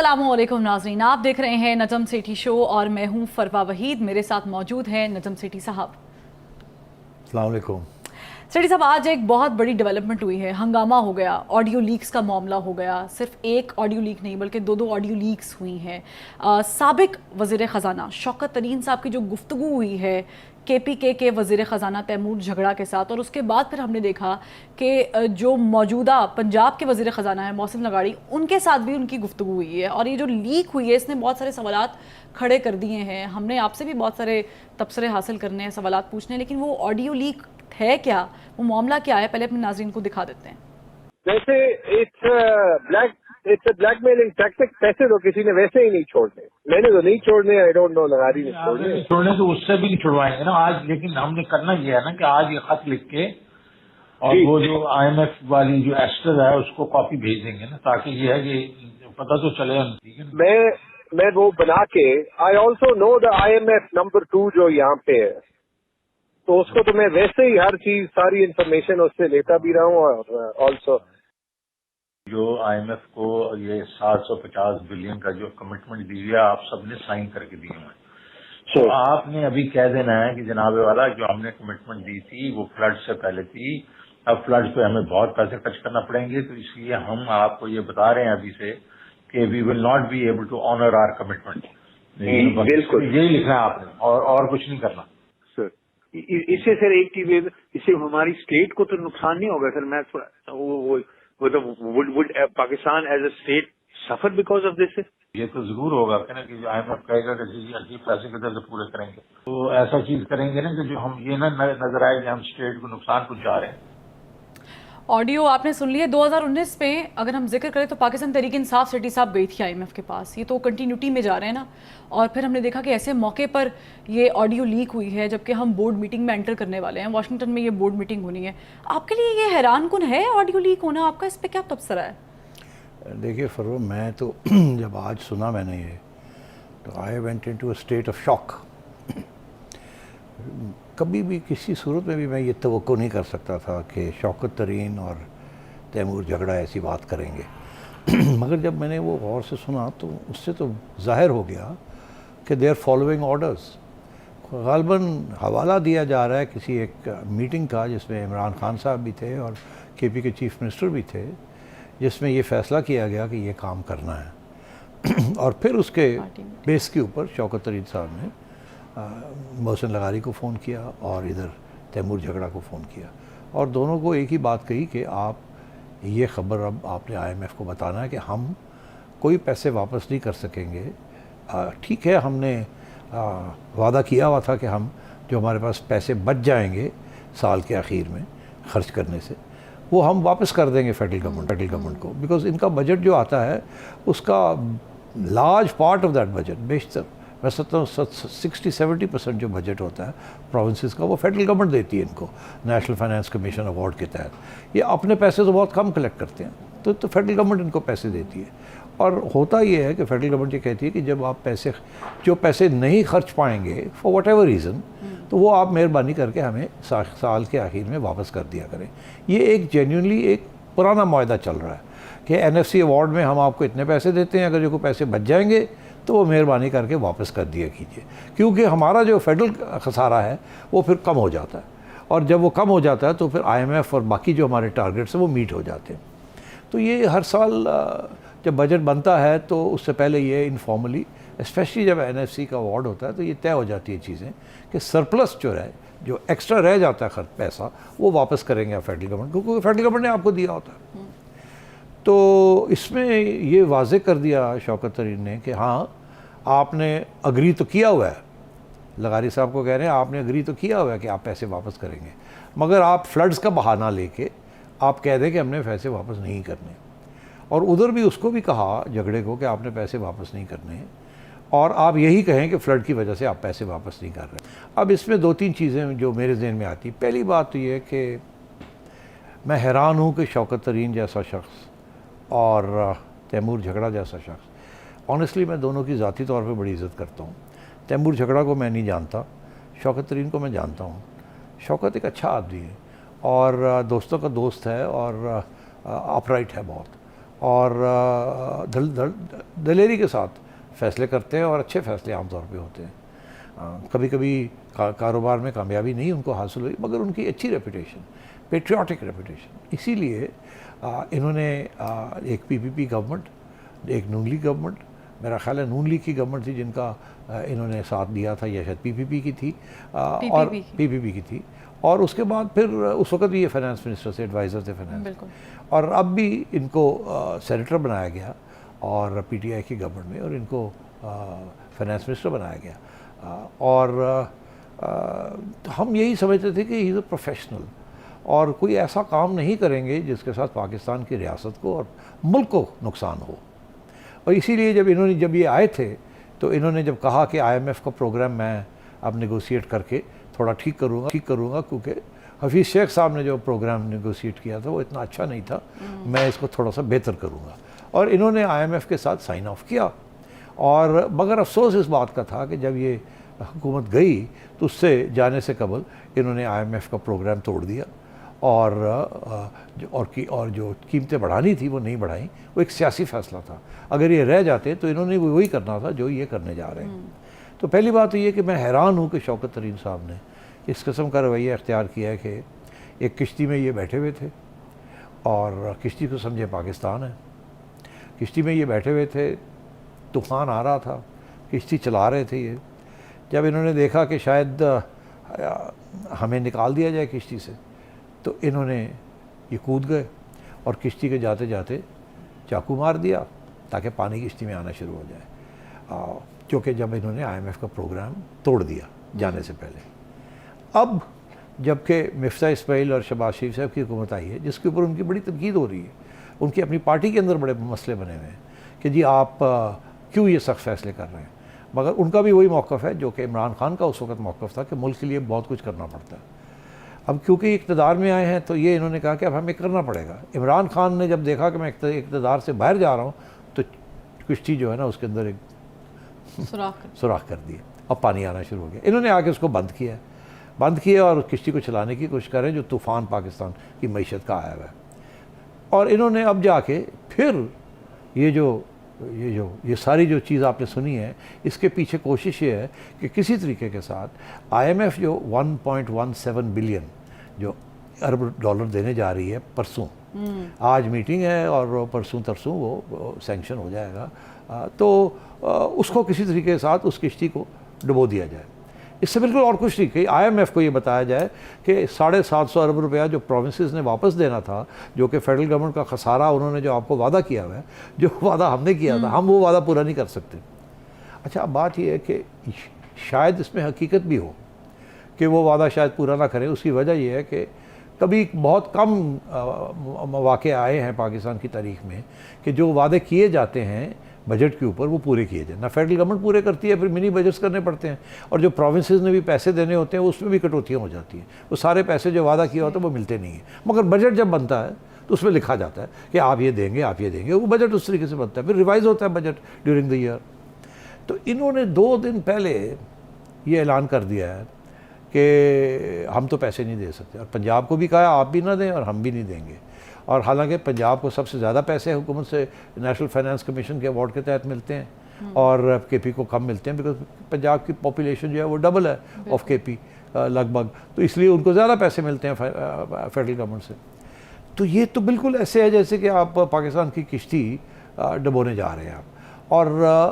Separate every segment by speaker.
Speaker 1: अस्सलामुअलैकुम नाज़रीन, आप देख रहे हैं नजम सेठी शो और मैं हूं फरवा वहीद। मेरे साथ मौजूद हैं नजम सेठी साहब।
Speaker 2: अस्सलाम वालेकुम।
Speaker 1: सेठी साहब, आज एक बहुत बड़ी डेवलपमेंट हुई है, हंगामा हो गया, ऑडियो लीक्स का मामला हो गया। सिर्फ एक ऑडियो लीक नहीं बल्कि दो ऑडियो लीक्स हुई हैं। साबिक वज़ीर ख़जाना शौकत तरीन साहब की जो गुफ्तगू हुई है KPK के वज़ीर ख़जाना तैमूर झगड़ा के साथ, और उसके बाद फिर हमने देखा कि जो मौजूदा पंजाब के वज़ीर ख़जाना है मोहसिन लगाड़ी, उनके साथ भी उनकी गुफ्तगू हुई है। और ये जो लीक हुई है इसने बहुत सारे सवालात खड़े कर दिए हैं। हमने आपसे भी बहुत सारे तबसरे हासिल करने हैं, सवालात पूछने हैं, लेकिन वो ऑडियो लीक है क्या, वो मामला क्या है, पहले अपने नाज़रीन को दिखा देते हैं।
Speaker 3: वैसे इट्स ब्लैकमेलिंग टैक्टिक। पैसे तो किसी ने वैसे ही नहीं छोड़ने, मैंने तो नहीं छोड़ने, आई डोंट नो लगारी ने
Speaker 2: छोड़ने तो उससे भी नहीं छुड़वाएंगे ना आज। लेकिन हमने करना ये है ना कि आज ये खत लिख के और वो जो IMF वाली जो एस्टर है उसको कॉपी भेज देंगे ना, ताकि ये है कि पता तो चले। ठीक है,
Speaker 3: मैं वो बना के, I also know the IMF number 2 जो यहाँ पे है, तो उसको तो मैं वैसे ही हर चीज सारी इंफॉर्मेशन उससे लेता भी रहा हूँ। और ऑल्सो
Speaker 2: जो IMF को ये 750 बिलियन का जो कमिटमेंट दी है आप सबने साइन करके दिए हैं, तो आपने अभी कह देना है कि जनाबे वाला जो हमने कमिटमेंट दी थी वो फ्लड से पहले थी, अब फ्लड पे हमें बहुत पैसे खर्च करना पड़ेंगे, तो इसलिए हम आपको ये बता रहे हैं अभी से कि we will not be able to honour our commitment.
Speaker 3: बिल्कुल
Speaker 2: यही लिखना है आपने और कुछ नहीं करना
Speaker 3: सर।
Speaker 4: इससे सर एक चीज, इससे हमारी स्टेट को तो नुकसान नहीं होगा सर। मैं थोड़ा would Pakistan as a state suffer because of this?
Speaker 2: ये तो जरूर होगा कि IMF कहेगा कि जी अच्छी पैसे किधर से पूरे करेंगे, तो ऐसा चीज करेंगे ना कि जो हम ये ना नजर आए कि हम स्टेट को नुकसान पहुंचा रहे हैं।
Speaker 1: ऑडियो आपने सुन लिया। 2019 में अगर हम जिक्र करें तो पाकिस्तान तहरीक इंसाफ सेठी साहब गई थी IMF के पास, ये तो कंटिन्यूटी में जा रहे हैं ना। और फिर हमने देखा कि ऐसे मौके पर ये ऑडियो लीक हुई है, जबकि हम बोर्ड मीटिंग में एंटर करने वाले हैं, वाशिंगटन में ये बोर्ड मीटिंग होनी है। आपके लिए ये हैरान कुन है ऑडियो लीक होना? आपका इस पर क्या तबसरा है?
Speaker 5: देखिए फरो, मैं तो जब आज सुना मैंने ये, तो I went into a state of shock. कभी भी किसी सूरत में भी मैं ये तवक्को नहीं कर सकता था कि शौकत तरीन और तैमूर झगड़ा ऐसी बात करेंगे। मगर जब मैंने वो गौर से सुना तो उससे तो ज़ाहिर हो गया कि दे आर फॉलोइंग ऑर्डर्स। ग़ालिबन हवाला दिया जा रहा है किसी एक मीटिंग का जिसमें इमरान खान साहब भी थे और KP के चीफ मिनिस्टर भी थे, जिसमें ये फ़ैसला किया गया कि ये काम करना है। और फिर उसके बेस के ऊपर शौकत तरीन साहब ने मोहसिन लगारी को फ़ोन किया और इधर तैमूर झगड़ा को फ़ोन किया, और दोनों को एक ही बात कही कि आप ये ख़बर अब आपने IMF को बताना है कि हम कोई पैसे वापस नहीं कर सकेंगे। ठीक है, हमने वादा किया हुआ था कि हम जो हमारे पास पैसे बच जाएंगे साल के आखिर में ख़र्च करने से, वो हम वापस कर देंगे फेडरल गवर्नमेंट को, बिकॉज़ इनका बजट जो आता है उसका large part of that budget, बेशतर मैं समझता हूँ 60-70% जो बजट होता है प्रोविंसेस का, वो फेडरल गवर्नमेंट देती है इनको नेशनल फाइनेंस कमीशन अवार्ड के तहत। ये अपने पैसे तो बहुत कम कलेक्ट करते हैं, तो फेडरल गवर्नमेंट इनको पैसे देती है। और होता ये है कि फेडरल गवर्नमेंट ये कहती है कि जब आप जो पैसे नहीं खर्च पाएंगे फॉर वट एवर रीज़न, तो वो आप मेहरबानी करके हमें साल के आखिर में वापस कर दिया करें। ये एक जेन्युइनली एक पुराना मुआहदा चल रहा है कि NFC अवार्ड में हम आपको इतने पैसे देते हैं, अगर जो कोई पैसे बच जाएंगे तो वो मेहरबानी करके वापस कर दिया कीजिए, क्योंकि हमारा जो फेडरल खसारा है वो फिर कम हो जाता है, और जब वो कम हो जाता है तो फिर IMF और बाकी जो हमारे टारगेट्स हैं वो मीट हो जाते हैं। तो ये हर साल जब बजट बनता है तो उससे पहले ये इनफॉर्मली, स्पेशली जब NFC का अवार्ड होता है, तो ये तय हो जाती है चीज़ें कि सरप्लस जो एक्स्ट्रा रह जाता है खर्च पैसा, वो वापस करेंगे आप फेडरल गवर्नमेंट को, क्योंकि फेडरल गवर्नमेंट ने आपको दिया होता है। तो इसमें ये वाज़े कर दिया शौकत तरीन ने कि हाँ आपने अग्री तो किया हुआ है, लगारी साहब को कह रहे हैं आपने अग्री तो किया हुआ है कि आप पैसे वापस करेंगे, मगर आप फ्लड्स का बहाना लेके आप कह दें कि हमने पैसे वापस नहीं करने। और उधर भी उसको भी कहा झगड़े को कि आपने पैसे वापस नहीं करने, और आप यही कहें कि फ्लड की वजह से आप पैसे वापस नहीं कर रहे। अब इसमें 2-3 चीज़ें जो मेरे जहन में आती। पहली बात तो ये कि मैं हैरान हूँ कि शौकत तरीन जैसा शख्स और तैमूर झगड़ा जैसा शख्स, ऑनेस्टली मैं दोनों की ज़ाती तौर पे बड़ी इज़्ज़त करता हूँ। तैमूर झगड़ा को मैं नहीं जानता, शौकत तरीन को मैं जानता हूँ। शौकत एक अच्छा आदमी है और दोस्तों का दोस्त है और अपराइट है बहुत, और दलेरी के साथ फैसले करते हैं और अच्छे फैसले आमतौर पे होते हैं। कभी कभी कारोबार में कामयाबी नहीं उनको हासिल हुई, मगर उनकी अच्छी रेपुटेशन, पेट्रियाटिक रेपुटेशन, इसीलिए इन्होंने एक पीपीपी गवर्नमेंट, एक नून लीग गवर्नमेंट, मेरा ख्याल है नून लीग की गवर्नमेंट थी जिनका इन्होंने साथ दिया था, या शायद पीपीपी की थी, और पीपीपी की थी, और उसके बाद फिर उस वक्त भी ये फाइनेंस मिनिस्टर से एडवाइज़र थे फाइनेंस, और अब भी इनको सेनेटर बनाया गया और पीटीआई की गवर्नमेंट में, और इनको फाइनेंस मिनिस्टर बनाया गया। और हम यही समझते थे कि ही इज़ अ प्रोफेशनल, और कोई ऐसा काम नहीं करेंगे जिसके साथ पाकिस्तान की रियासत को और मुल्क को नुकसान हो। और इसीलिए जब ये आए थे तो इन्होंने जब कहा कि IMF का प्रोग्राम मैं अब नेगोशिएट करके थोड़ा ठीक करूँगा, क्योंकि हफीज़ शेख साहब ने जो प्रोग्राम नेगोशिएट किया था वो इतना अच्छा नहीं था, मैं इसको थोड़ा सा बेहतर करूँगा, और इन्होंने IMF के साथ साइन ऑफ किया। और मगर अफसोस इस बात का था कि जब ये हुकूमत गई तो उससे जाने से कबल इन्होंने IMF का प्रोग्राम तोड़ दिया, और जो कीमतें बढ़ानी थी वो नहीं बढ़ाई। वो एक सियासी फ़ैसला था, अगर ये रह जाते तो इन्होंने वही करना था जो ये करने जा रहे हैं। तो पहली बात तो ये कि मैं हैरान हूँ कि शौकत तरीन साहब ने इस किस्म का रवैया इख्तियार किया है कि एक किश्ती में ये बैठे हुए थे, और किश्ती को समझे पाकिस्तान है, किश्ती में ये बैठे हुए थे, तूफ़ान आ रहा था, किश्ती चला रहे थे ये। जब इन्होंने देखा कि शायद हमें निकाल दिया जाए किश्ती से, तो इन्होंने ये कूद गए और किश्ती के जाते जाते चाकू मार दिया ताकि पानी किश्ती में आना शुरू हो जाए, क्योंकि जब इन्होंने IMF का प्रोग्राम तोड़ दिया जाने से पहले। अब जबकि मिफ्ता इस्माइल और शहबाज शरीफ साहब की हुकूमत आई है, जिसके ऊपर उनकी बड़ी तनकीद हो रही है, उनकी अपनी पार्टी के अंदर बड़े मसले बने हुए हैं कि जी आप क्यों ये सख्त फैसले कर रहे हैं, मगर उनका भी वही मौक़िफ़ है जो कि इमरान खान का उस वक्त मौक़िफ़ था कि मुल्क के लिए बहुत कुछ करना पड़ता है। अब क्योंकि इक़्तिदार में आए हैं तो ये इन्होंने कहा कि अब हमें करना पड़ेगा। इमरान खान ने जब देखा कि मैं इक़्तिदार से बाहर जा रहा हूँ तो किश्ती जो है ना उसके अंदर एक सुराख कर दिए, अब पानी आना शुरू हो गया। इन्होंने आके उसको बंद किया और किश्ती को चलाने की कोशिश कर रहे हैं, जो तूफ़ान पाकिस्तान की मईशत का आया हुआ है। और इन्होंने अब जाके फिर ये सारी जो चीज़ आपने सुनी है, इसके पीछे कोशिश ये है कि किसी तरीके के साथ IMF जो 1.17 बिलियन जो अरब डॉलर देने जा रही है, परसों आज मीटिंग है और परसों तरसों वो सैंक्शन हो जाएगा, तो उसको किसी तरीके के साथ उस किश्ती को डुबो दिया जाए। इससे बिल्कुल और कुछ नहीं कि IMF को ये बताया जाए कि 750 अरब रुपया जो प्रोविंसेस ने वापस देना था, जो कि फेडरल गवर्नमेंट का खसारा, उन्होंने जो आपको वादा किया हुआ है, जो वादा हमने किया था, हम वो वादा पूरा नहीं कर सकते। अच्छा, अब बात ये है कि शायद इसमें हकीकत भी हो कि वो वादा शायद पूरा ना करें। उसकी वजह यह है कि कभी बहुत कम मौक़े आए हैं पाकिस्तान की तारीख़ में कि जो वादे किए जाते हैं बजट के ऊपर वो पूरे किए जाए। ना फेडरल गवर्नमेंट पूरे करती है, फिर मिनी बजट्स करने पड़ते हैं, और जो प्रोविंसेस ने भी पैसे देने होते हैं उसमें भी कटौतियाँ हो जाती हैं। वो सारे पैसे जो वादा किया होता है वो मिलते नहीं हैं, मगर बजट जब बनता है तो उसमें लिखा जाता है कि आप ये देंगे, वो बजट उस तरीके से बनता है, फिर रिवाइज़ होता है बजट ड्यूरिंग द ईयर। तो इन्होंने 2 दिन पहले ये ऐलान कर दिया है कि हम तो पैसे नहीं दे सकते, और पंजाब को भी कहा आप भी ना दें और हम भी नहीं देंगे। और हालांकि पंजाब को सबसे ज़्यादा पैसे हुकूमत से नेशनल फाइनेंस कमीशन के अवार्ड के तहत मिलते हैं और KP को कम मिलते हैं, बिकॉज पंजाब की पॉपुलेशन जो है वो डबल है ऑफ KP लगभग, तो इसलिए उनको ज़्यादा पैसे मिलते हैं फेडरल गवर्नमेंट से। तो ये तो बिल्कुल ऐसे है जैसे कि आप पाकिस्तान की किश्ती डबोने जा रहे हैं आप। और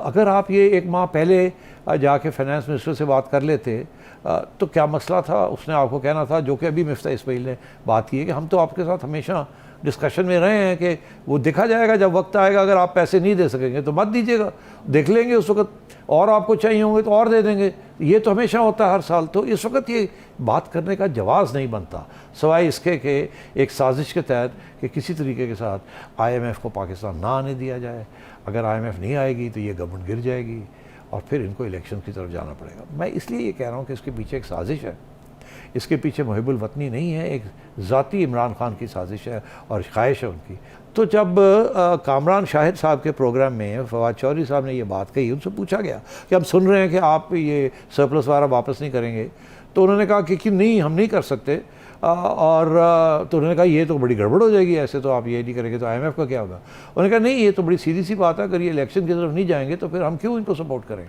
Speaker 5: अगर आप ये 1 माह पहले जाके फाइनेंस मिनिस्टर से बात कर लेते तो क्या मसला था, उसने आपको कहना था, जो कि अभी मिफ्ता इस्माइल ने बात की है कि हम तो आपके साथ हमेशा डिस्कशन में रहे हैं कि वो देखा जाएगा जब वक्त आएगा, अगर आप पैसे नहीं दे सकेंगे तो मत दीजिएगा, देख लेंगे उस वक्त, और आपको चाहिए होंगे तो और दे देंगे। ये तो हमेशा होता है हर साल। तो इस वक्त ये बात करने का जवाज़ नहीं बनता, सवाए इसके कि एक साजिश के तहत कि किसी तरीके के साथ IMF को पाकिस्तान ना आने दिया जाए। अगर IMF नहीं आएगी तो ये गवर्नमेंट गिर जाएगी और फिर इनको इलेक्शन की तरफ जाना पड़ेगा। मैं इसलिए ये कह रहा हूँ कि इसके पीछे एक साजिश है, इसके पीछे मुहिबुल वतनी नहीं है, एक ज़ाती इमरान खान की साजिश है और ख्वाहिश है उनकी। तो जब कामरान शाहिद साहब के प्रोग्राम में फवाद चौधरी साहब ने ये बात कही, उनसे पूछा गया कि हम सुन रहे हैं कि आप ये सरप्लस वाला वापस नहीं करेंगे, तो उन्होंने कहा कि नहीं, हम नहीं कर सकते, तो उन्होंने कहा ये तो बड़ी गड़बड़ हो जाएगी, ऐसे तो आप ये नहीं करेंगे तो IMF का क्या होगा। उन्होंने कहा नहीं, ये तो बड़ी सीधी सी बात है, अगर ये इलेक्शन की तरफ नहीं जाएंगे तो फिर हम क्यों इनको सपोर्ट करें।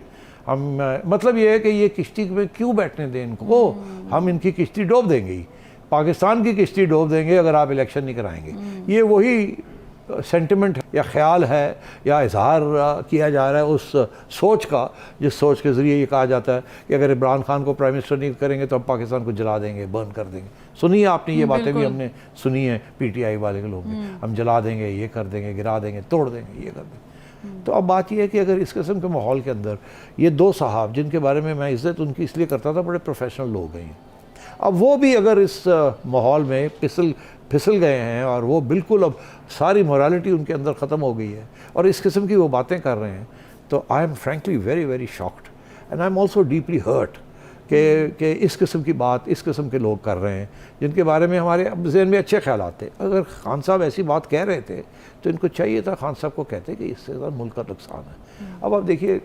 Speaker 5: हम मतलब ये है कि ये किश्ती में क्यों बैठने दें इनको, हम इनकी किश्ती डूब देंगे ही, पाकिस्तान की किश्ती डूब देंगे अगर आप इलेक्शन नहीं कराएंगे। ये वही सेंटिमेंट या ख्याल है या इजहार किया जा रहा है उस सोच का, जिस सोच के ज़रिए ये कहा जाता है कि अगर इमरान खान को प्राइम मिनिस्टर नहीं करेंगे तो हम पाकिस्तान को जला देंगे, बर्न कर देंगे। सुनी है आपने ये बातें भी, हमने सुनी है PTI वाले के लोग भी, हम जला देंगे, ये कर देंगे, गिरा देंगे, तोड़ देंगे, ये कर देंगे। तो अब बात यह है कि अगर इस किस्म के माहौल के अंदर ये दो साहब जिनके बारे में मैं इज़्ज़त उनकी इसलिए करता था, बड़े प्रोफेशनल लोग हैं, अब वो भी अगर इस माहौल में फिसल गए हैं और वो बिल्कुल अब सारी मोरालिटी उनके अंदर ख़त्म हो गई है और इस किस्म की वो बातें कर रहे हैं, तो I am frankly very very shocked and I am also deeply hurt कि इस किस्म की बात इस किस्म के लोग कर रहे हैं जिनके बारे में हमारे जहन में अच्छे ख्याल आते। अगर खान साहब ऐसी बात कह रहे थे तो इनको चाहिए था खान साहब को कहते कि इससे ज़्यादा मुल्क का नुकसान है। अब आप देखिए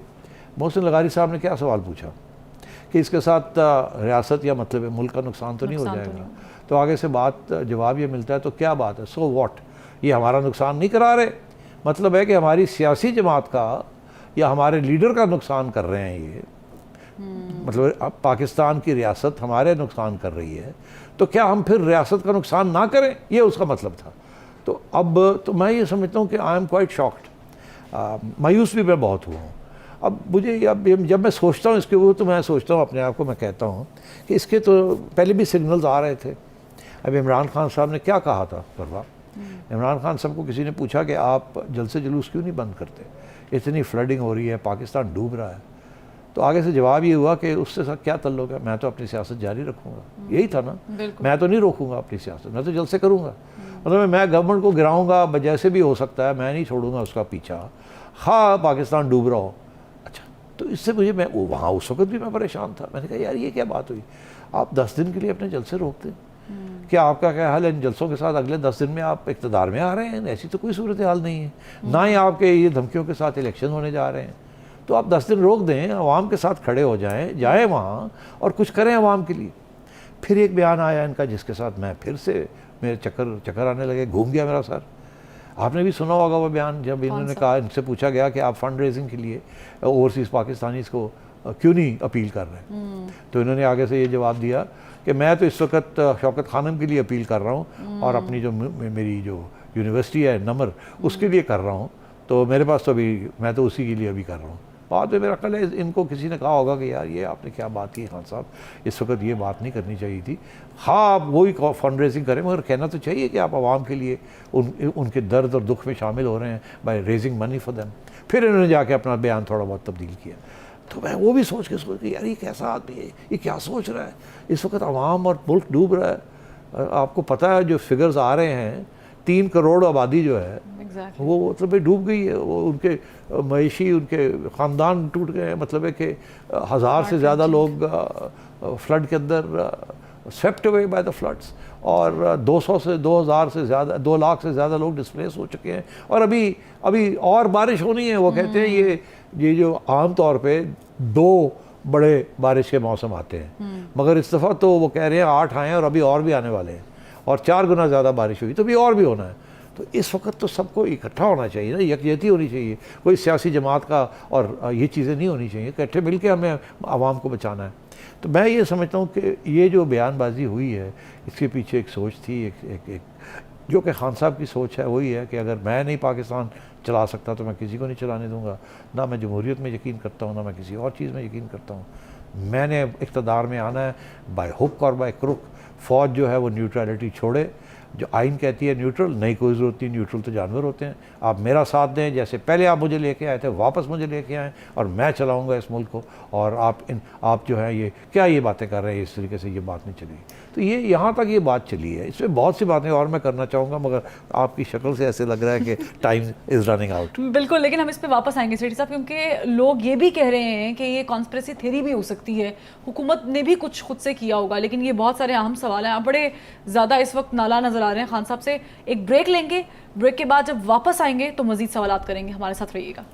Speaker 5: मोहसिन लगारी साहब ने क्या सवाल पूछा कि इसके साथ रियासत या मतलब मुल्क का नुकसान तो नहीं हो जाएगा, तो आगे से बात जवाब ये मिलता है तो क्या बात है, सो व्हाट, ये हमारा नुकसान नहीं करा रहे, मतलब है कि हमारी सियासी जमात का या हमारे लीडर का नुकसान कर रहे हैं ये, मतलब अब पाकिस्तान की रियासत हमारे नुकसान कर रही है तो क्या हम फिर रियासत का नुकसान ना करें, ये उसका मतलब था। तो अब तो मैं ये समझता हूँ कि आई एम क्वाइट शॉक्ड, मायूस भी मैं बहुत हुआ हूँ। अब मुझे अब जब मैं सोचता हूँ इसके ऊपर तो मैं सोचता हूँ अपने आप को, मैं कहता हूँ कि इसके तो पहले भी सिग्नल्स आ रहे थे। अब इमरान खान साहब ने क्या कहा था परवा, इमरान खान साहब को किसी ने पूछा कि आप जलसे जुलूस क्यों नहीं बंद करते, इतनी फ्लडिंग हो रही है, पाकिस्तान डूब रहा है, तो आगे से जवाब ये हुआ कि उससे साथ क्या तल्लुक है, मैं तो अपनी सियासत जारी रखूँगा। यही था ना, मैं तो नहीं रोकूंगा अपनी सियासत, मैं तो जलसे करूँगा, मतलब मैं गवर्नमेंट को गिराऊँगा, जैसे भी हो सकता है, मैं नहीं छोड़ूंगा उसका पीछा, हाँ पाकिस्तान डूब रहा हो। अच्छा, तो इससे मुझे मैं वहाँ उस वक्त भी मैं परेशान था, मैंने कहा यार ये क्या बात हुई, आप 10 दिन के लिए अपने जलसे रोकते, क्या आपका क्या हाल है इन जलसों के साथ, अगले 10 दिन में आप इक़्तिदार में आ रहे हैं, ऐसी तो कोई सूरत हाल नहीं है, ना ही आपके ये धमकियों के साथ इलेक्शन होने जा रहे हैं, तो आप 10 दिन रोक दें, आवाम के साथ खड़े हो जाएं वहाँ और कुछ करें आवाम के लिए। फिर एक बयान आया इनका जिसके साथ मैं फिर से मेरे चक्कर आने लगे, घूम गया मेरा सर। आपने भी सुना होगा वो बयान, जब इन्होंने कहा, इनसे पूछा गया कि आप फंड रेजिंग के लिए ओवरसीज़ पाकिस्तानीज़ को क्यों नहीं अपील कर रहे हैं, तो इन्होंने आगे से ये जवाब दिया कि मैं तो इस वक्त शौकत खानम के लिए अपील कर रहा हूँ और अपनी जो मेरी जो यूनिवर्सिटी है नमर उसके लिए कर रहा हूँ, तो मेरे पास तो अभी मैं तो उसी के लिए अभी कर रहा हूँ। बाद में मेरा ख्याल है इनको किसी ने कहा होगा कि यार ये आपने क्या बात की खान साहब, इस वक्त ये बात नहीं करनी चाहिए थी। हाँ आप वही फंड रेजिंग करें, मगर कहना तो चाहिए कि आप आवाम के लिए उनके दर्द और दुख में शामिल हो रहे हैं by raising money for them. फिर इन्होंने जाके अपना बयान थोड़ा बहुत तब्दील किया, तो मैं वो भी सोच के यार ये कैसा आदमी है, ये क्या सोच रहा है, इस वक्त आवाम और मुल्क डूब रहा है। आपको पता है जो फिगर्स आ रहे हैं, 3 करोड़ आबादी जो है वो मतलब डूब गई है, वो उनके मईशी उनके ख़ानदान टूट गए, मतलब है कि 1000 से ज़्यादा लोग फ्लड के अंदर swept away by the floods, और 200 से 2000 से ज़्यादा 2 लाख से ज़्यादा लोग डिस्प्लेस हो चुके हैं, और अभी और बारिश होनी है। वो कहते हैं ये जो आम तौर पे 2 बड़े बारिश के मौसम आते हैं, मगर इस दफ़ा तो वो कह रहे हैं 8 आए हैं और अभी और भी आने वाले हैं, और 4 गुना ज़्यादा बारिश हुई तो अभी और भी होना है। तो इस वक्त तो सबको इकट्ठा होना चाहिए ना, यकजहती होनी चाहिए, कोई सियासी जमात का और ये चीज़ें नहीं होनी चाहिए, इकट्ठे मिल के हमें आवाम को बचाना है। तो मैं ये समझता हूँ कि ये जो बयानबाजी हुई है इसके पीछे एक सोच थी, एक जो कि खान साहब की सोच है वही है कि अगर मैं नहीं पाकिस्तान चला सकता तो मैं किसी को नहीं चलाने दूंगा, ना मैं जमहूरियत में यकीन करता हूँ, ना मैं किसी और चीज़ में यकीन करता हूँ। मैंने इक़्तिदार में आना है बाय हुक और बाय क्रुक। फ़ौज जो है वो न्यूट्रलिटी छोड़े, जो आइन कहती है न्यूट्रल, नहीं कोई ज़रूरत नहीं, न्यूट्रल तो जानवर होते हैं। आप मेरा साथ दें, जैसे पहले आप मुझे लेके आए थे वापस मुझे लेके आएँ, और मैं चलाऊंगा इस मुल्क को, और आप जो है ये क्या ये बातें कर रहे हैं, इस तरीके से ये बात नहीं चली। तो ये यहाँ तक ये बात चली है, इसमें बहुत सी बातें और मैं करना चाहूँगा, मगर आपकी शक्ल से ऐसे लग रहा है कि टाइम इज़ रनिंग आउट।
Speaker 1: बिल्कुल, लेकिन हम इस पर वापस आएंगे सेठी साहब, क्योंकि लोग ये भी कह रहे हैं कि ये कॉन्स्पिरेसी थ्योरी भी हो सकती है, हुकूमत ने भी कुछ खुद से किया होगा, लेकिन ये बहुत सारे अहम सवाल हैं। आप बड़े ज़्यादा इस वक्त नाला नज़र आ रहे हैं खान साहब से। एक ब्रेक लेंगे, ब्रेक के बाद जब वापस आएंगे तो मज़ीद सवालात करेंगे, हमारे साथ रहिएगा।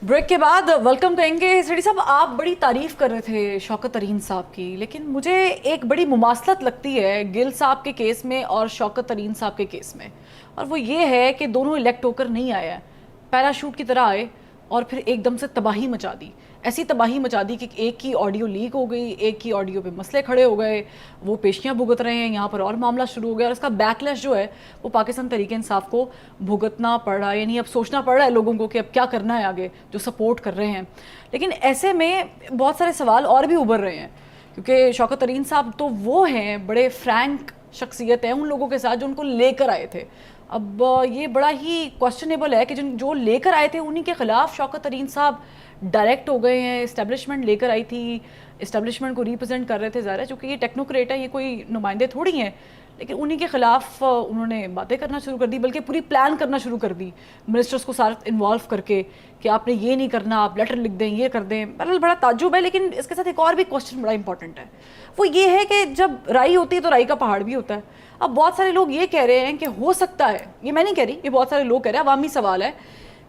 Speaker 1: ब्रेक के बाद वेलकम कहेंगे। सेठी साहब, आप बड़ी तारीफ कर रहे थे शौकत तरीन साहब की, लेकिन मुझे एक बड़ी मुमासलत लगती है गिल साहब के केस में और शौकत तरीन साहब के केस में, और वो ये है कि दोनों इलेक्ट होकर नहीं आए हैं, पैराशूट की तरह आए और फिर एकदम से तबाही मचा दी। ऐसी तबाही मचा दी कि एक की ऑडियो लीक हो गई, एक की ऑडियो पे मसले खड़े हो गए, वो पेशियां भुगत रहे हैं, यहाँ पर और मामला शुरू हो गया, और इसका बैकलैश जो है वो पाकिस्तान तहरीक इंसाफ को भुगतना पड़ रहा है। यानी अब सोचना पड़ रहा है लोगों को कि अब क्या करना है आगे, जो सपोर्ट कर रहे हैं। लेकिन ऐसे में बहुत सारे सवाल और भी उभर रहे हैं, क्योंकि शौकत तरीन साहब तो वो हैं, बड़े फ्रैंक शख्सियत है उन लोगों के साथ जो उनको लेकर आए थे। अब ये बड़ा ही क्वेश्चनेबल है कि जो लेकर आए थे उन्हीं के खिलाफ शौकत तरीन साहब डायरेक्ट हो गए हैं। इस्टेब्लिशमेंट लेकर आई थी, इस्टेब्लिशमेंट को रिप्रेजेंट कर रहे थे, ज़ाहिर है चूँकि ये टेक्नोक्रेट है, ये कोई नुमाइंदे थोड़ी हैं, लेकिन उन्हीं के खिलाफ उन्होंने बातें करना शुरू कर दी, बल्कि पूरी प्लान करना शुरू कर दी मिनिस्टर्स को साथ इन्वॉल्व करके कि आपने ये नहीं करना, आप लेटर लिख दें, ये कर दें। बहरहाल बड़ा ताज्जुब है, लेकिन इसके साथ एक और भी क्वेश्चन बड़ा इंपॉर्टेंट है, वो ये है कि जब राई होती है तो राई का पहाड़ भी होता है। अब बहुत सारे लोग ये कह रहे हैं कि हो सकता है, ये मैं नहीं कह रही, ये बहुत सारे लोग कह रहे हैं, अवामी सवाल है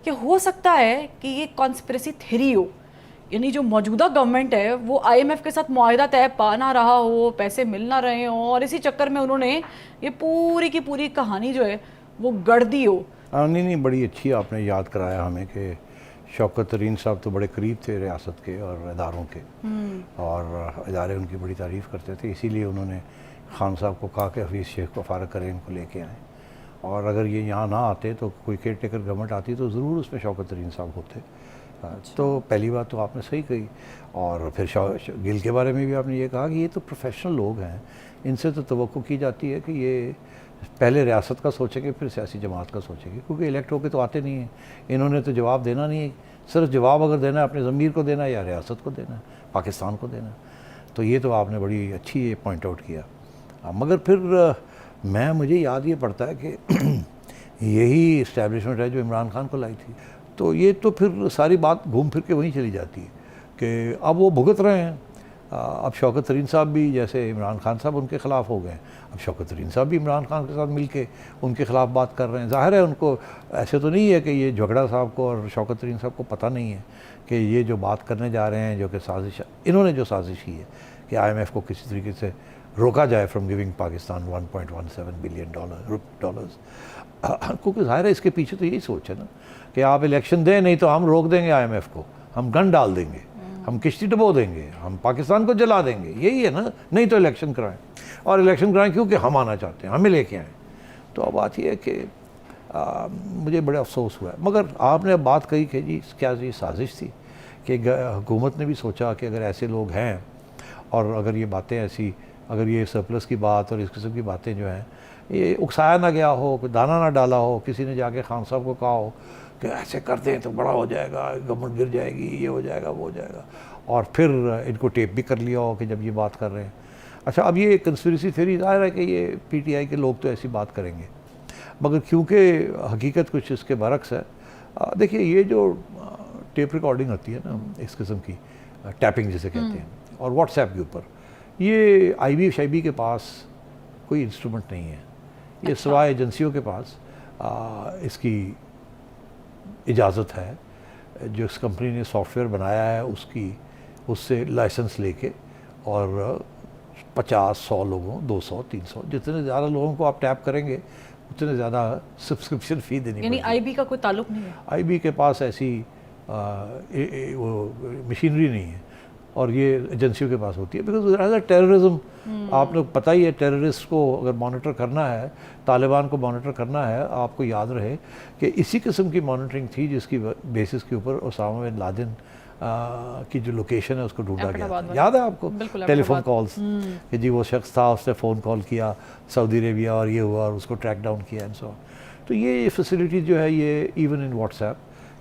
Speaker 1: कि हो सकता है कि ये कॉन्स्पिरेसी थ्योरी हो, यानी जो मौजूदा गवर्नमेंट है वो IMF के साथ मुआहिदा तय पा ना रहा हो, पैसे मिल ना रहे हों, और इसी चक्कर में उन्होंने ये पूरी की पूरी कहानी जो है वो गढ़ दी हो।
Speaker 5: नहीं, बड़ी अच्छी आपने याद कराया हमें कि शौकत तरीन साहब तो बड़े करीब थे रियासत के और इदारों के, और इदारे उनकी बड़ी तारीफ़ करते थे, इसीलिए उन्होंने खान साहब को कहा कि हफीज़ शेख को फारग करें, इनको लेके आएँ। और अगर ये यहाँ ना आते तो कोई केयर टेकर गवर्नमेंट आती तो ज़रूर उसमें शौकत तरीन साहब होते। तो पहली बात तो आपने सही कही। और फिर गिल के बारे में भी आपने ये कहा कि ये तो प्रोफेशनल लोग हैं, इनसे तो तवक्को की जाती है कि ये पहले रियासत का सोचेंगे फिर सियासी जमात का सोचेंगे, क्योंकि इलेक्ट होकर तो आते नहीं हैं, इन्होंने तो जवाब देना नहीं है। सिर्फ जवाब अगर देना है अपने ज़मीर को देना है या रियासत को देना है, पाकिस्तान को देना है। तो ये तो आपने बड़ी अच्छी ये पॉइंट आउट किया। मगर फिर मुझे याद ये पड़ता है कि यही इस्टेब्लिशमेंट है जो इमरान खान को लाई थी, तो ये तो फिर सारी बात घूम फिर के वहीं चली जाती है कि अब वो भुगत रहे हैं। अब शौकत तरीन साहब भी, जैसे इमरान खान साहब उनके ख़िलाफ़ हो गए, अब शौकत तरीन साहब भी इमरान खान के साथ मिल के उनके ख़िलाफ़ बात कर रहे हैं। ज़ाहिर है उनको ऐसे तो नहीं है कि ये झगड़ा साहब को और शौकत तरीन साहब को पता नहीं है कि ये जो बात करने जा रहे हैं, जो कि साजिश, इन्होंने जो साजिश की है कि IMF को किसी तरीके से रोका जाए फ्रॉम गिविंग पाकिस्तान $1.17 बिलियन, क्योंकि ज़ाहिर है इसके पीछे तो यही सोच है ना कि आप इलेक्शन दें, नहीं तो हम रोक देंगे IMF को, हम गन डाल देंगे, हम किश्ती डुबो देंगे, हम पाकिस्तान को जला देंगे, यही है ना। नहीं तो इलेक्शन कराएं, और इलेक्शन कराएं क्योंकि हम आना चाहते हैं, हमें लेके आएँ। तो अब बात यह है कि मुझे बड़ा अफसोस हुआ है। मगर आपने अब बात कही कि जी क्या ये साजिश थी कि हुकूमत ने भी सोचा कि अगर ऐसे लोग हैं और अगर ये बातें ऐसी, अगर ये सरप्लस की बात और इस किस्म की बातें जो हैं ये उकसाया ना गया हो, कोई दाना ना डाला हो, किसी ने जाके खान साहब को कहा हो कि ऐसे कर दें तो बड़ा हो जाएगा, गवर्नमेंट गिर जाएगी, ये हो जाएगा, वो हो जाएगा, और फिर इनको टेप भी कर लिया हो कि जब ये बात कर रहे हैं। अच्छा, अब ये कंस्पिरेसी थ्योरी ज़ाहिर है कि ये PTI के लोग तो ऐसी बात करेंगे, मगर क्योंकि हकीकत कुछ इसके बरक्स है। देखिए, ये जो टेप रिकॉर्डिंग होती है ना, इस किस्म की टैपिंग जिसे कहते हैं, और व्हाट्सएप के ऊपर, ये IB शाइबी के पास कोई इंस्ट्रूमेंट नहीं है। ये सिवाय एजेंसियों के पास इसकी इजाज़त है, जो इस कंपनी ने सॉफ्टवेयर बनाया है उससे लाइसेंस लेके, और 50-100 लोगों, 200, 300, जितने ज़्यादा लोगों को आप टैप करेंगे उतने ज़्यादा सब्सक्रिप्शन फ़ी देनी पड़ेगी।
Speaker 1: यानी IB का कोई ताल्लुक नहीं है,
Speaker 5: IB के पास ऐसी वो मशीनरी नहीं है, और ये एजेंसियों के पास होती है। बिकॉज एज अ टेररिज्म, आप लोग पता ही है, टेररिस्ट को अगर मॉनिटर करना है, तालिबान को मॉनिटर करना है, आपको याद रहे कि इसी किस्म की मॉनिटरिंग थी जिसकी बेसिस के ऊपर ओसामा बिन लादेन की जो लोकेशन है उसको ढूंढा गया था। याद है आपको? टेलीफोन कॉल्स कि जी वो शख्स था, उसने फ़ोन कॉल किया सऊदी अरेबिया और ये हुआ, और उसको ट्रैक डाउन किया एंड सो। तो ये फैसिलिटी जो है ये इवन इन व्हाट्सएप,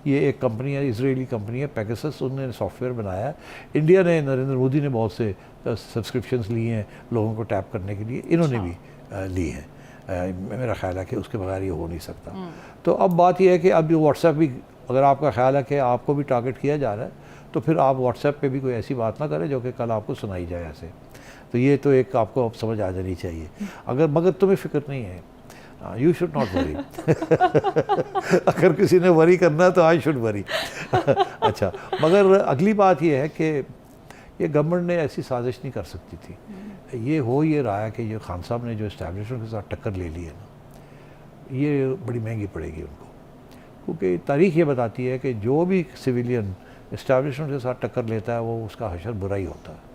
Speaker 5: ये एक कंपनी है, इजरायली कंपनी है पेगासस, उन्होंने सॉफ्टवेयर बनाया है। इंडिया ने, नरेंद्र मोदी ने बहुत से सब्सक्रिप्शंस लिए हैं लोगों को टैप करने के लिए, इन्होंने भी ली हैं। मेरा ख्याल है कि उसके बगैर ये हो नहीं सकता। तो अब बात यह है कि अब व्हाट्सएप भी, अगर आपका ख्याल है कि आपको भी टारगेट किया जा रहा है, तो फिर आप व्हाट्सएप पे भी कोई ऐसी बात ना करें जो कि कल आपको सुनाई जाए ऐसे। तो ये तो एक आपको अब समझ आ जानी चाहिए। अगर मगर तुम्हें फ़िक्र नहीं है, यू शुड नॉट वरी। अगर किसी ने वरी करना है तो आई शुड वरी। अच्छा, मगर अगली बात ये है कि ये गवर्नमेंट ने ऐसी साजिश नहीं कर सकती थी। ये हो ये रहा है कि ये खान साहब ने जो इस्टेब्लिशमेंट के साथ टक्कर ले ली है ना, ये बड़ी महंगी पड़ेगी उनको, क्योंकि तारीख ये बताती है कि जो भी सिविलियन इस्टेब्लिशमेंट के साथ टक्कर लेता है वो उसका हशर बुरा ही होता है।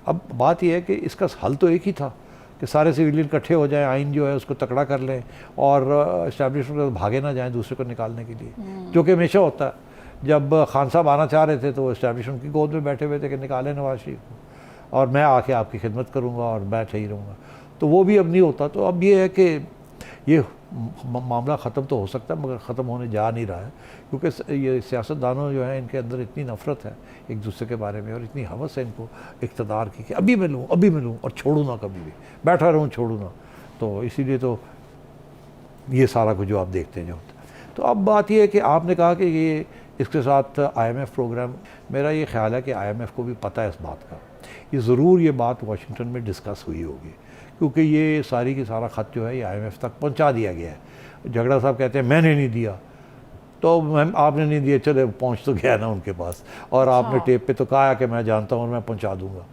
Speaker 5: अब बात यह है कि इसका हल तो एक ही था कि सारे सिविलियन इकट्ठे हो जाएं, आइन जो है उसको तकड़ा कर लें और इस्टेब्लिशमेंट भागे ना जाएं दूसरे को निकालने के लिए, जो कि हमेशा होता है। जब खान साहब आना चाह रहे थे तो वो इस्टेब्लिशमेंट की गोद में बैठे हुए थे कि निकालें नवाज शरीफ को और मैं आके आपकी खिदमत करूँगा और बैठे ही रहूँगा, तो वो भी अब नहीं होता। तो अब ये है कि ये मामला ख़त्म तो हो सकता है मगर ख़त्म होने जा नहीं रहा है, क्योंकि ये सियासतदानों जो हैं इनके अंदर इतनी नफ़रत है एक दूसरे के बारे में और इतनी हवस है इनको इक़्तिदार की कि अभी मिलूँ और छोड़ूँ ना, कभी भी बैठा रहूँ छोड़ूँ ना। तो इसीलिए तो ये सारा कुछ जो आप देखते हैं जो होता है। तो अब बात ये है कि आपने कहा कि ये इसके साथ IMF प्रोग्राम, मेरा ये ख्याल है कि IMF को भी पता है इस बात का, ये ज़रूर ये बात वाशिंगटन में डिस्कस हुई होगी, क्योंकि ये सारी की सारा ख़त जो है ये IMF तक पहुंचा दिया गया है। झगड़ा साहब कहते हैं मैंने नहीं दिया, तो मैम आपने नहीं दिया, चले पहुंच तो गया ना उनके पास, और आपने टेप पे तो कहा कि मैं जानता हूँ और मैं पहुंचा दूंगा।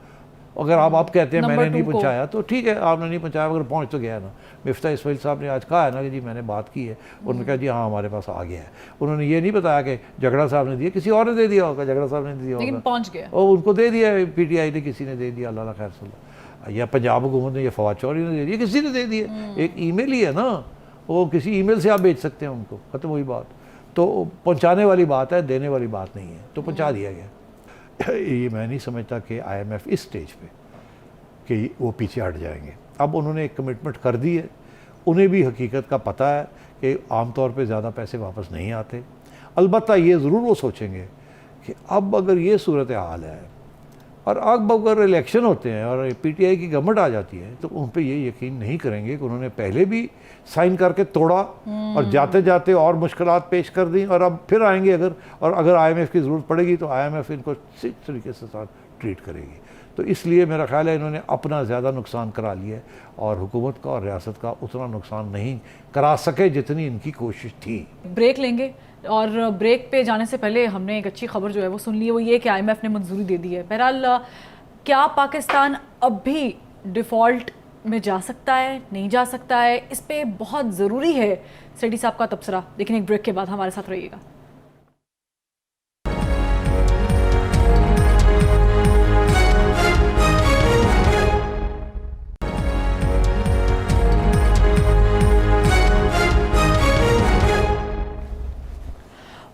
Speaker 5: अगर आप कहते हैं मैंने नहीं पहुंचाया तो ठीक है, आपने नहीं पहुंचाया मगर पहुंच तो गया ना। मिफ्ता इस्माइल साहब ने आज कहा है ना कि जी मैंने बात की है, उन्होंने कहा जी हाँ हमारे पास आ गया है। उन्होंने ये नहीं बताया कि झगड़ा साहब ने दिया, किसी और ने दे दिया होगा, झगड़ा साहब ने दिया होगा,
Speaker 1: पहुंच गया
Speaker 5: और उनको दे दिया PTI ने, किसी ने दे दिया, अल्लाह खैर सुल्ला, या पंजाब हुकूमत ने या फवाद चौधरी ने दे दिया, किसी ने दे दिया। एक ईमेल ही है ना, वो किसी ईमेल से आप भेज सकते हैं उनको, ख़त्म हुई बात। तो पहुंचाने वाली बात है, देने वाली बात नहीं है, तो पहुंचा दिया गया। ये मैं नहीं समझता कि IMF इस स्टेज पे कि वो पीछे हट जाएंगे। अब उन्होंने एक कमिटमेंट कर दी है, उन्हें भी हकीकत का पता है कि आमतौर पे ज़्यादा पैसे वापस नहीं आते। अलबत्ता ये ज़रूर वो सोचेंगे कि अब अगर ये सूरत हाल है और अब अगर इलेक्शन होते हैं और PTI की गवर्नमेंट आ जाती है तो उन पर ये यकीन नहीं करेंगे कि उन्होंने पहले भी साइन करके तोड़ा और जाते जाते और मुश्किलात पेश कर दी और अब फिर आएंगे अगर IMF की ज़रूरत पड़ेगी तो IMF इनको इस तरीके से साथ ट्रीट करेगी। तो इसलिए मेरा ख्याल है इन्होंने अपना ज़्यादा नुकसान करा लिया है और हुकूमत का और रियासत का उतना नुकसान नहीं करा सके जितनी इनकी कोशिश थी।
Speaker 1: ब्रेक लेंगे और ब्रेक पे जाने से पहले हमने एक अच्छी खबर जो है वो सुन ली है, वो ये कि IMF ने मंजूरी दे दी है। बहरहाल क्या पाकिस्तान अब भी डिफ़ॉल्ट में जा सकता है, नहीं जा सकता है, इस पे बहुत ज़रूरी है सेठी साहब का तबसरा। लेकिन एक ब्रेक के बाद हमारे साथ रहिएगा।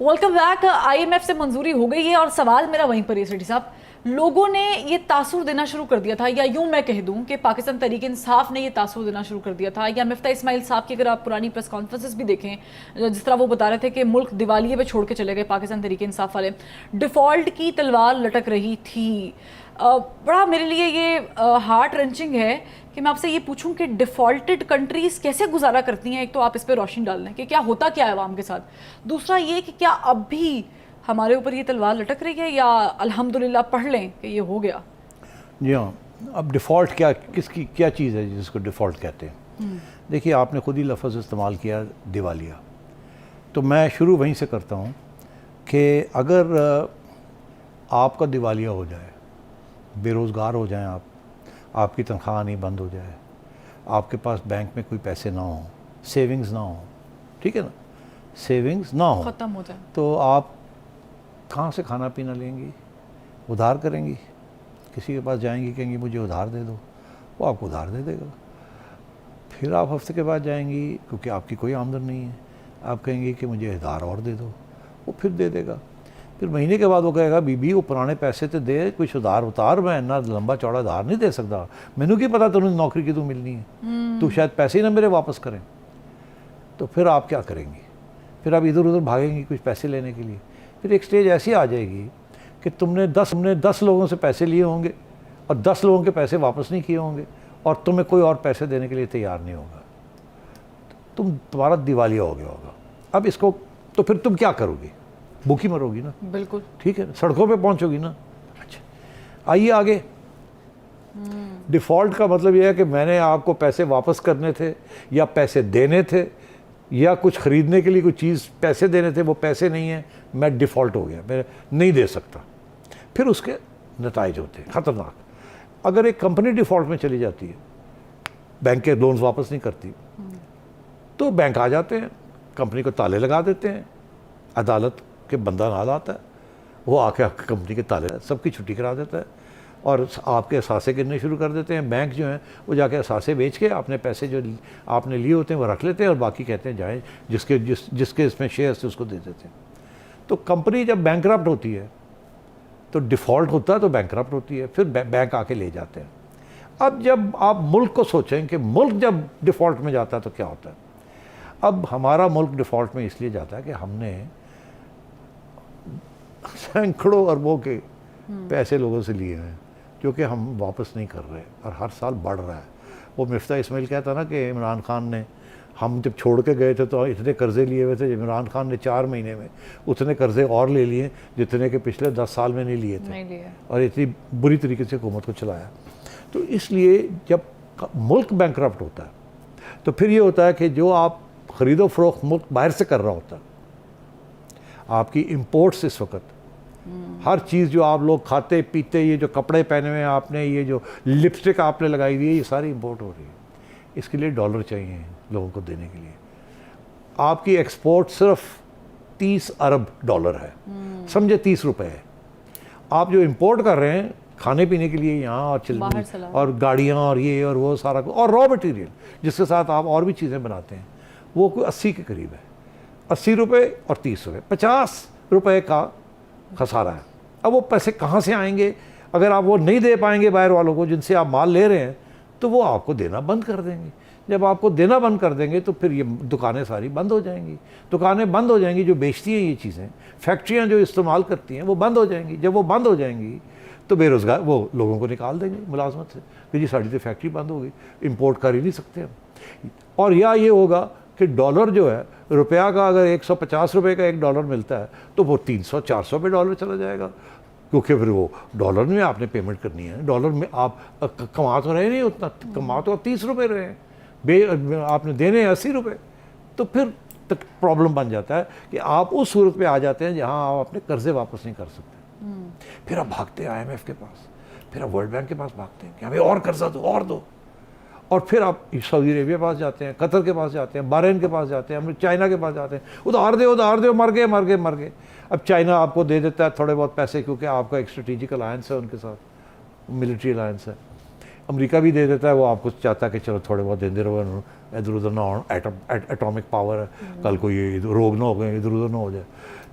Speaker 1: Welcome back. IMF से मंजूरी हो गई है और सवाल मेरा वहीं पर है सेठी साहब, लोगों ने ये तासुर देना शुरू कर दिया था, या यूं मैं कह दूं कि पाकिस्तान तहरीक इंसाफ ने ये तासुर देना शुरू कर दिया था, या मिफ्ता इस्माइल साहब की अगर आप पुरानी प्रेस कॉन्फ्रेंसेस भी देखें जिस तरह वो बता रहे थे कि मुल्क दिवालिये पे छोड़ के चले गए पाकिस्तान तहरीक इंसाफ वाले, डिफ़ॉल्ट की तलवार लटक रही थी। बड़ा मेरे लिए ये हार्ट रंचिंग है कि मैं आपसे ये पूछूं कि डिफ़ॉल्टेड कंट्रीज़ कैसे गुजारा करती हैं। एक तो आप इस पर रोशनी डाल दें कि क्या होता क्या है अवाम के साथ, दूसरा ये कि क्या अब भी हमारे ऊपर ये तलवार लटक रही है या अल्हम्दुलिल्लाह पढ़ लें कि ये हो गया।
Speaker 5: जी हाँ, अब डिफ़ॉल्ट क्या चीज़ है जिसको डिफ़ॉल्ट कहते हैं। देखिए आपने खुद ही लफ्ज़ इस्तेमाल किया दिवालिया, तो मैं शुरू वहीं से करता हूँ कि अगर आपका दिवालिया हो जाए, बेरोज़गार हो जाएं आप, आपकी तनख्वाह आनी बंद हो जाए, आपके पास बैंक में कोई पैसे ना हो, सेविंग्स ना हो, ठीक है ना, सेविंग्स ना हो,
Speaker 1: ख़त्म हो जाए, तो
Speaker 5: आप कहाँ से खाना पीना लेंगी? उधार करेंगी, किसी के पास जाएंगी, कहेंगी मुझे उधार दे दो, वो आपको उधार दे देगा। फिर आप हफ्ते के बाद जाएंगी, क्योंकि आपकी कोई आमदन नहीं है, आप कहेंगी कि मुझे उधार और दे दो, वो फिर दे देगा। फिर महीने के बाद वो कहेगा बीबी वो पुराने पैसे तो दे, कुछ उधार उतार, मैं ना लंबा चौड़ा उधार नहीं दे सकता, मैनू की पता तुमने नौकरी की तू मिलनी है, तू शायद पैसे ही ना मेरे वापस करें। तो फिर आप क्या करेंगी? फिर आप इधर उधर भागेंगी कुछ पैसे लेने के लिए। फिर एक स्टेज ऐसी आ जाएगी कि तुमने 10 लोगों से पैसे लिए होंगे और 10 लोगों के पैसे वापस नहीं किए होंगे और तुम्हें कोई और पैसे देने के लिए तैयार नहीं होगा, तुम्हारा दिवालिया हो गया होगा। अब इसको तो फिर तुम क्या करोगी? भूखी मरोगी ना,
Speaker 1: बिल्कुल
Speaker 5: ठीक है, सड़कों पे पहुंचोगी ना। अच्छा, आइए आगे, डिफ़ॉल्ट का मतलब यह है कि मैंने आपको पैसे वापस करने थे या पैसे देने थे या कुछ ख़रीदने के लिए कोई चीज़ पैसे देने थे, वो पैसे नहीं हैं, मैं डिफ़ॉल्ट हो गया, मैं नहीं दे सकता। फिर उसके नताइज होते हैं ख़तरनाक। अगर एक कंपनी डिफ़ॉल्ट में चली जाती है, बैंक के लोन्स वापस नहीं करती, तो बैंक आ जाते हैं, कंपनी को ताले लगा देते हैं, अदालत के बंदा नाल आता है, वो आके कंपनी के ताले सबकी छुट्टी करा देता है और आपके असासे गिरने शुरू कर देते हैं। बैंक जो हैं वो जाके असासे बेच के अपने पैसे जो आपने लिए होते हैं वो रख लेते हैं और बाकी कहते हैं जाए जिसके इसमें शेयर थे उसको दे देते हैं। तो कंपनी जब बैंकरप्ट होती है तो डिफ़ॉल्ट होता है तो बैंकरप्ट होती है, फिर बैंक आके ले जाते हैं। अब जब आप मुल्क को सोचें कि मुल्क जब डिफ़ॉल्ट में जाता है तो क्या होता है, अब हमारा मुल्क डिफ़ॉल्ट में इसलिए जाता है कि हमने सैकड़ों अरबों के पैसे लोगों से लिए हैं जो कि हम वापस नहीं कर रहे और हर साल बढ़ रहा है। वो मिफ्ता इस्माइल कहता ना कि इमरान खान ने, हम जब छोड़ के गए थे तो इतने कर्ज़े लिए हुए थे, इमरान खान ने 4 महीने में उतने कर्ज़े और ले लिए जितने के पिछले 10 साल में नहीं लिए थे और इतनी बुरी तरीके से हुकूमत को चलाया। तो इसलिए जब मुल्क बैंकरप्ट होता है तो फिर ये होता है कि जो आप ख़रीदो फ़रोख्त मुल्क बाहर से कर रहा होता है, आपकी इम्पोर्ट्स इस वक्त हर चीज़ जो आप लोग खाते पीते, ये जो कपड़े पहने हुए हैं आपने, ये जो लिपस्टिक आपने लगाई हुई है, ये सारी इंपोर्ट हो रही है। इसके लिए डॉलर चाहिए लोगों को देने के लिए। आपकी एक्सपोर्ट सिर्फ 30 अरब डॉलर है, समझे 30 रुपए है। आप जो इंपोर्ट कर रहे हैं खाने पीने के लिए यहाँ और गाड़ियाँ और ये और वो सारा और रॉ मटेरियल जिसके साथ आप और भी चीज़ें बनाते हैं, वो कोई 80 के करीब है। 80 रुपये और 30 रुपये, 50 रुपये का खसारा है। अब वो पैसे कहाँ से आएंगे? अगर आप वो नहीं दे पाएंगे बाहर वालों को जिनसे आप माल ले रहे हैं, तो वो आपको देना बंद कर देंगे। जब आपको देना बंद कर देंगे तो फिर ये दुकानें सारी बंद हो जाएंगी। दुकानें बंद हो जाएंगी जो बेचती हैं ये चीज़ें, फैक्ट्रियाँ जो इस्तेमाल करती हैं वो बंद हो जाएंगी। जब वो बंद हो जाएंगी तो बेरोज़गार वो लोगों को निकाल देंगे मुलाजमत से कि जी साड़ी तो फैक्ट्री बंद हो गई, इम्पोर्ट कर ही नहीं सकते हम। और या ये होगा कि डॉलर जो है, रुपया का अगर 150 रुपये का $1 मिलता है तो वो 300-400 पे डॉलर चला जाएगा, क्योंकि फिर वो डॉलर में आपने पेमेंट करनी है। डॉलर में आप कमा तो रहे नहीं उतना, कमा तो आप 30 रुपये रहे हैं, आपने देने 80 रुपये। तो फिर तक प्रॉब्लम बन जाता है कि आप उस सूरत पे आ जाते हैं जहां आप अपने कर्जे वापस नहीं कर सकते। फिर आप भागते हैं IMF के पास, फिर आप वर्ल्ड बैंक के पास भागते हैं कि हमें और कर्जा दो और दो, और फिर आप सऊदी अरेबिया के पास जाते हैं, कतर के पास जाते हैं, बहरीन के पास जाते हैं, हम चाइना के पास जाते हैं, उधार दो, मर गए। अब चाइना आपको दे देता है थोड़े बहुत पैसे क्योंकि आपका एक स्ट्रेटेजिक अलायंस है उनके साथ, मिलिट्री अलायंस है। अमेरिका भी दे देता है, वो आपको चाहता है कि चलो थोड़े बहुत देते रहो, इधर उधर ना हो, एटॉमिक पावर है, कल को ये रोग ना हो गए, इधर उधर ना हो जाए।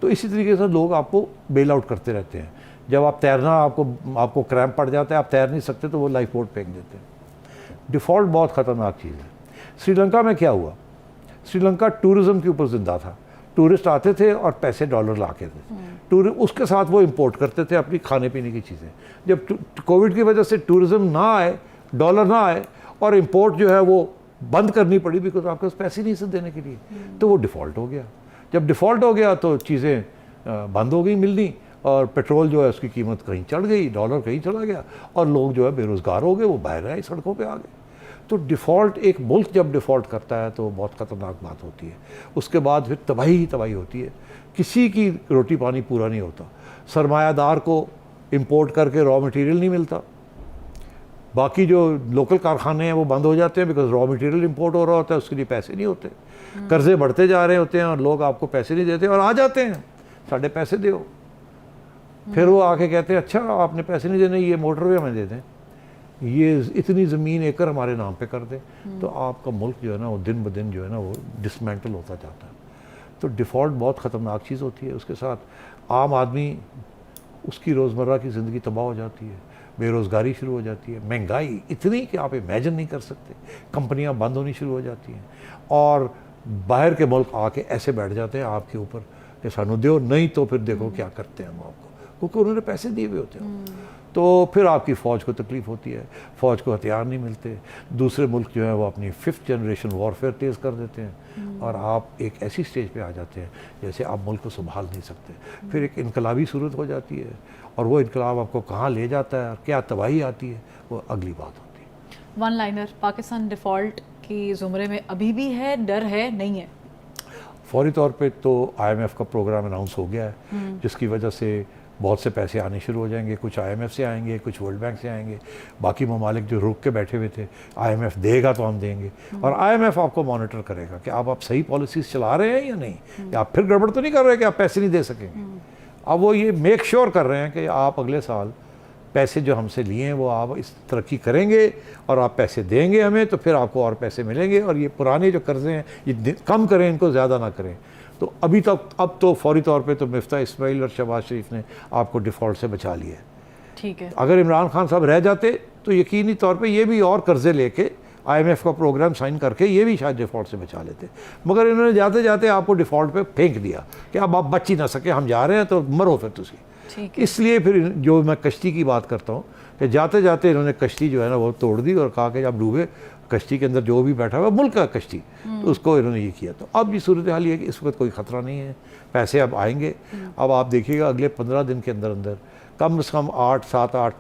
Speaker 5: तो इसी तरीके से लोग आपको बेल आउट करते रहते हैं। जब आप तैरना आपको क्रैम्प पड़ जाता है, आप तैर नहीं सकते, तो वो लाइफ बोट फेंक देते हैं। डिफ़ॉल्ट बहुत ख़तरनाक चीज़ है। श्रीलंका में क्या हुआ? श्रीलंका टूरिज़्म के ऊपर ज़िंदा था। टूरिस्ट आते थे और पैसे डॉलर ला के थे, उसके साथ वो इंपोर्ट करते थे अपनी खाने पीने की चीज़ें। जब कोविड की वजह से टूरिज़्म ना आए, डॉलर ना आए और इंपोर्ट जो है वो बंद करनी पड़ी बिकॉज आपके पास पैसे नहीं से देने के लिए, तो वो डिफ़ॉल्ट हो गया। जब डिफ़ॉल्ट हो गया तो चीज़ें बंद हो गई मिलनी, और पेट्रोल जो है उसकी कीमत कहीं चढ़ गई, डॉलर कहीं चला गया, और लोग जो है बेरोज़गार हो गए, वो बाहर आए, सड़कों पे आ गए। तो डिफ़ॉल्ट, एक मुल्क जब डिफ़ॉल्ट करता है तो बहुत ख़तरनाक बात होती है। उसके बाद फिर तबाही ही तबाही होती है, किसी की रोटी पानी पूरा नहीं होता। सरमायादार को इंपोर्ट करके रॉ मटेरियल नहीं मिलता, बाकी जो लोकल कारखाने हैं वो बंद हो जाते हैं बिकॉज रॉ मटेरियल इंपोर्ट हो रहा होता है, उसके लिए पैसे नहीं होते, कर्जे बढ़ते जा रहे होते हैं और लोग आपको पैसे नहीं देते और आ जाते हैं साढ़े पैसे दो। फिर वो आके कहते हैं अच्छा आपने पैसे नहीं देने, ये मोटरवे हमें दे दें, ये इतनी ज़मीन एकड़ हमारे नाम पे कर दें, तो आपका मुल्क जो है ना वो दिन ब दिन जो है ना वो डिसमेंटल होता जाता है। तो डिफ़ॉल्ट बहुत ख़तरनाक चीज़ होती है। उसके साथ आम आदमी, उसकी रोज़मर्रा की ज़िंदगी तबाह हो जाती है, बेरोज़गारी शुरू हो जाती है, महंगाई इतनी कि आप इमेजिन नहीं कर सकते, कंपनियां बंद होनी शुरू हो जाती हैं और बाहर के मुल्क आके ऐसे बैठ जाते हैं आपके ऊपर कि सानू दो, नहीं तो फिर देखो क्या करते हैं हम आपको, क्योंकि उन्होंने पैसे दिए हुए होते हैं। तो फिर आपकी फ़ौज को तकलीफ़ होती है, फ़ौज को हथियार नहीं मिलते, दूसरे मुल्क जो है वो अपनी 5th जनरेशन वॉरफेयर तेज़ कर देते हैं और आप एक ऐसी स्टेज पे आ जाते हैं जैसे आप मुल्क को संभाल नहीं सकते। फिर एक इनकलाबी सूरत हो जाती है और वो इनकलाब आपको कहाँ ले जाता है और क्या तबाही आती है वो अगली बात होती है।
Speaker 1: वन लाइनर, पाकिस्तान डिफ़ॉल्ट की ज़ुमरे में अभी भी है, डर है, नहीं है?
Speaker 5: फौरी तौर पे तो IMF का प्रोग्राम अनाउंस हो गया है, जिसकी वजह से बहुत से पैसे आने शुरू हो जाएंगे। कुछ IMF से आएंगे, कुछ वर्ल्ड बैंक से आएंगे, बाकी ममालिक जो रुक के बैठे हुए थे IMF देगा तो हम देंगे और IMF आपको मॉनिटर करेगा कि आप सही पॉलिसीज़ चला रहे हैं या नहीं, या आप फिर गड़बड़ तो नहीं कर रहे कि आप पैसे नहीं दे सकेंगे। अब वो ये मेक श्योर कर रहे हैं कि आप अगले साल पैसे जो हमसे लिए हैं वो आप इस तरक्की करेंगे और आप पैसे देंगे हमें, तो फिर आपको और पैसे मिलेंगे और ये पुराने जो कर्ज़े हैं ये कम करें, इनको ज़्यादा ना करें। तो अभी तक अब तो फौरी तौर पे तो मिफ्ता इस्माइल और शहबाज शरीफ ने आपको डिफ़ॉल्ट से बचा लिया है।
Speaker 1: ठीक है।
Speaker 5: अगर इमरान खान साहब रह जाते तो यकीनी तौर पे ये भी और कर्ज़े लेके IMF का प्रोग्राम साइन करके ये भी शायद डिफ़ॉल्ट से बचा लेते, मगर इन्होंने जाते जाते आपको डिफ़ॉल्ट पे फेंक दिया कि अब आप बच ही ना सके, हम जा रहे हैं तो मरो फिर तुसी। इसलिए फिर जो मैं कश्ती की बात करता हूँ कि जाते जाते इन्होंने कश्ती जो है ना वो तोड़ दी और कहा कि जब डूबे कश्ती के अंदर जो भी बैठा हुआ मुल्क का कश्ती, तो उसको इन्होंने ये किया। तो अब ये सूरत हाल ये है कि इस वक्त कोई ख़तरा नहीं है, पैसे अब आएंगे। अब आप देखिएगा अगले 15 दिन के अंदर अंदर कम से कम 7-8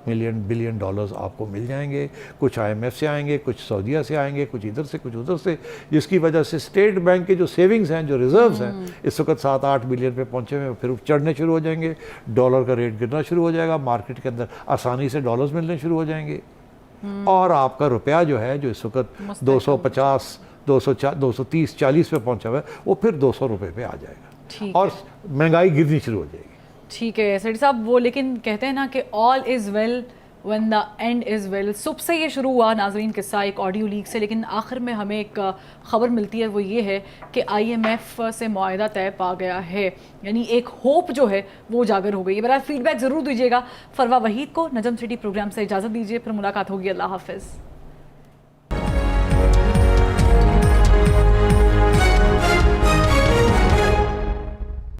Speaker 5: बिलियन डॉलर्स आपको मिल जाएंगे। कुछ IMF से आएंगे, कुछ सऊदीया से आएंगे, कुछ इधर से कुछ उधर से, जिसकी वजह से स्टेट बैंक के जो सेविंग्स हैं, जो रिजर्व्स हैं, इस वक्त 7-8 बिलियन पे पहुंचे हुए, फिर चढ़ने शुरू हो जाएंगे, डॉलर का रेट गिरना शुरू हो जाएगा, मार्केट के अंदर आसानी से डॉलर्स मिलने शुरू हो जाएंगे और आपका रुपया जो है जो इस वक्त 250, 230, 40 पे पहुंचा हुआ है, वो फिर 200 रुपये पे आ जाएगा और महंगाई गिरनी शुरू हो जाएगी।
Speaker 1: ठीक है सेठी साहब, वो लेकिन कहते हैं ना कि all is well when the end is well. सुबह से ये शुरू हुआ नाजरीन किस्सा एक ऑडियो लीक से, लेकिन आखिर में हमें एक ख़बर मिलती है, वो ये है कि IMF से मुआहदा तय पा गया है, यानी एक होप जो है वो उजागर हो गई है। बहरहाल फीडबैक ज़रूर दीजिएगा। फरवा वहीद को नजम सिटी प्रोग्राम से इजाज़त दीजिए, फिर मुलाकात होगी। अल्लाह हाफ़िज़।